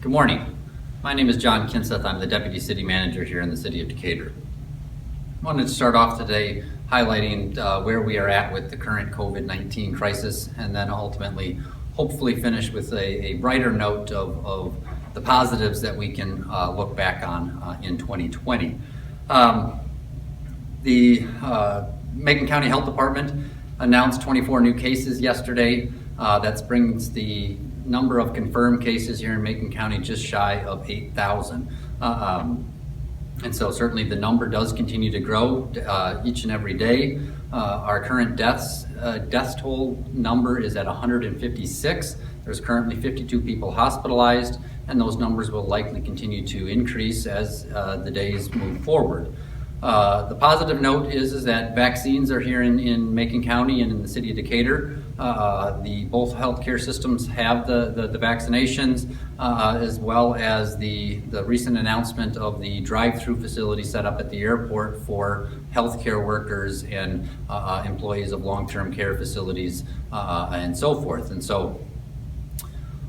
Good morning. My name is John Kinseth. I'm the Deputy City Manager here in the City of Decatur. I wanted to start off today highlighting where we are at with the current COVID-19 crisis, and then ultimately, hopefully finish with a brighter note of the positives that we can look back on in 2020. The Macon County Health Department announced 24 new cases yesterday. That brings the number of confirmed cases here in Macon County just shy of 8,000. And so certainly the number does continue to grow each and every day. Our current death toll number is at 156. There's currently 52 people hospitalized, and those numbers will likely continue to increase as the days move forward. The positive note is that vaccines are here in Macon County and in the city of Decatur. Both healthcare systems have the vaccinations, as well as the recent announcement of the drive-through facility set up at the airport for healthcare workers and employees of long-term care facilities and so forth. And so,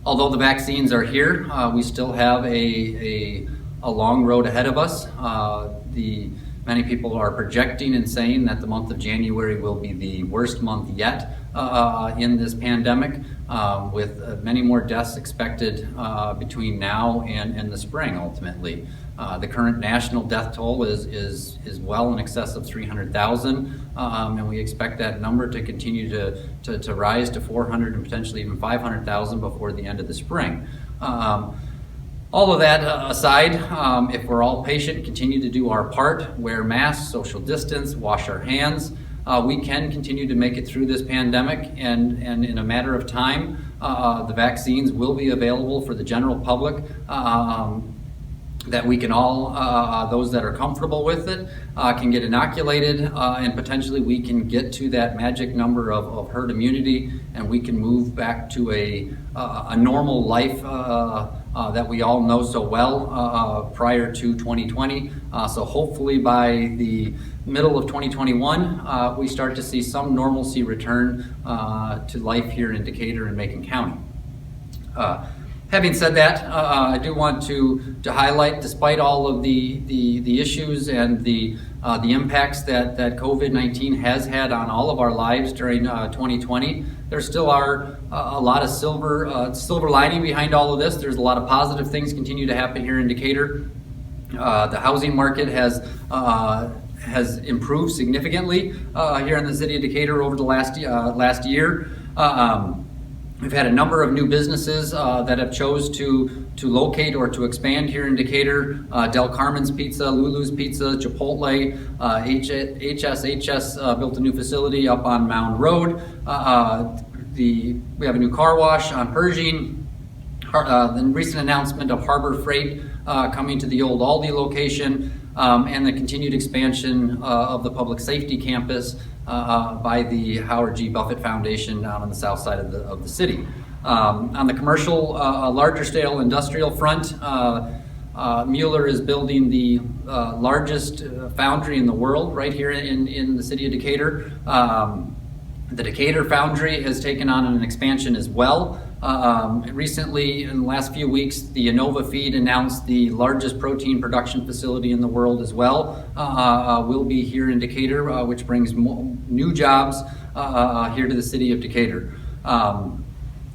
although the vaccines are here, we still have a long road ahead of us. Many people are projecting and saying that the month of January will be the worst month yet in this pandemic, with many more deaths expected between now and the spring, ultimately. The current national death toll is well in excess of 300,000, and we expect that number to continue to rise to 400 and potentially even 500,000 before the end of the spring. All of that aside, if we're all patient, continue to do our part, wear masks, social distance, wash our hands, we can continue to make it through this pandemic, and in a matter of time, the vaccines will be available for the general public, that we can all, those that are comfortable with it, can get inoculated, and potentially we can get to that magic number of herd immunity, and we can move back to a normal life that we all know so well prior to 2020. So hopefully by the middle of 2021, we start to see some normalcy return to life here in Decatur and Macon County. Having said that, I do want to highlight, despite all of the issues and the impacts that COVID-19 has had on all of our lives during 2020, there still are a lot of silver lining behind all of this. There's a lot of positive things continue to happen here in Decatur. The housing market has improved significantly here in the city of Decatur over the last year. We've had a number of new businesses that have chose to locate or to expand here in Decatur. Del Carmen's Pizza, Lulu's Pizza, Chipotle, HSHS built a new facility up on Mound Road. We have a new car wash on Pershing. The recent announcement of Harbor Freight coming to the old Aldi location, and the continued expansion of the public safety campus by the Howard G. Buffett Foundation down on the south side of the city. On the commercial, larger scale industrial front, Mueller is building the largest foundry in the world right here in the city of Decatur. The Decatur foundry has taken on an expansion as well. Recently, in the last few weeks, the Innova Feed announced the largest protein production facility in the world as well will be here in Decatur, which brings new jobs here to the city of Decatur.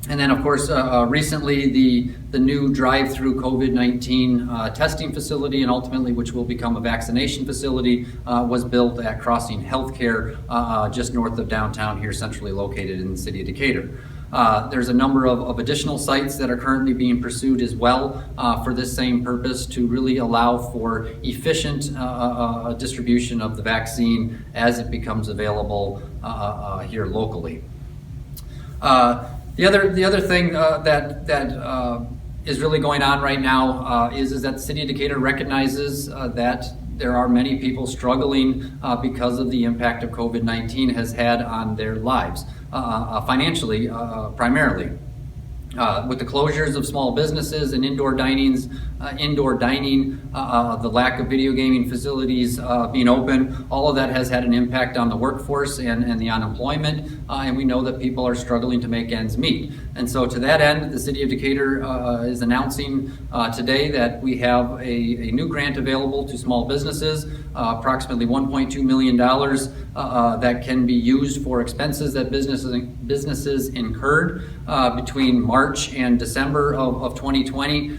And then, of course, recently the new drive-through COVID-19 testing facility, and ultimately which will become a vaccination facility, was built at Crossing Healthcare just north of downtown here, centrally located in the city of Decatur. There's a number of additional sites that are currently being pursued as well for this same purpose, to really allow for efficient distribution of the vaccine as it becomes available here locally. The other thing that is really going on right now is that the city of Decatur recognizes that there are many people struggling because of the impact of COVID-19 has had on their lives, financially primarily. With the closures of small businesses and indoor dinings indoor dining, the lack of video gaming facilities being open, all of that has had an impact on the workforce and the unemployment, and we know that people are struggling to make ends meet. And so to that end, the City of Decatur is announcing today that we have a new grant available to small businesses, approximately $1.2 million that can be used for expenses that businesses incurred between March and December of 2020.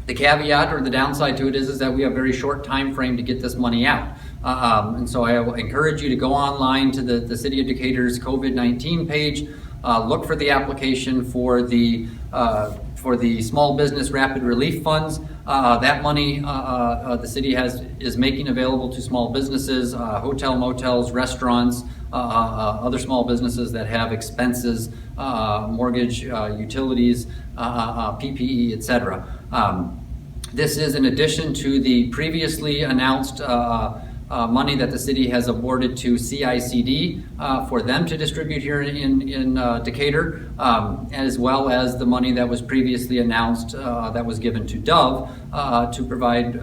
The caveat or the downside to it is that we have a very short time frame to get this money out. And so I will encourage you to go online to the City of Decatur's COVID-19 page, look for the application for the Small Business Rapid Relief Funds. That money the city is making available to small businesses, hotel, motels, restaurants, other small businesses that have expenses, mortgage, utilities, PPE, etc. This is in addition to the previously announced money that the city has awarded to CICD for them to distribute here in Decatur, as well as the money that was previously announced that was given to Dove to provide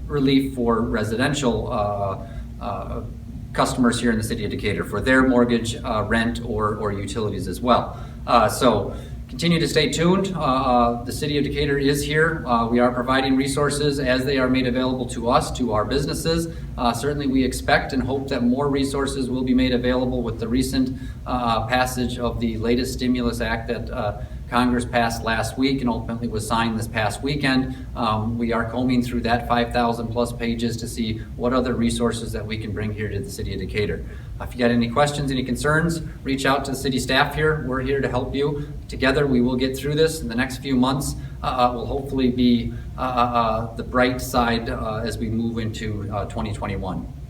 relief for residential customers here in the city of Decatur for their mortgage, rent, or utilities as well. So continue to stay tuned. The City of Decatur is here. We are providing resources as they are made available to us, to our businesses. Certainly we expect and hope that more resources will be made available with the recent passage of the latest stimulus act that Congress passed last week and ultimately was signed this past weekend. We are combing through that 5,000 plus pages to see what other resources that we can bring here to the City of Decatur. If you got any questions, any concerns, reach out to the city staff here. We're here to help you. Together we will get through this in the next few months. Will hopefully be the bright side as we move into 2021.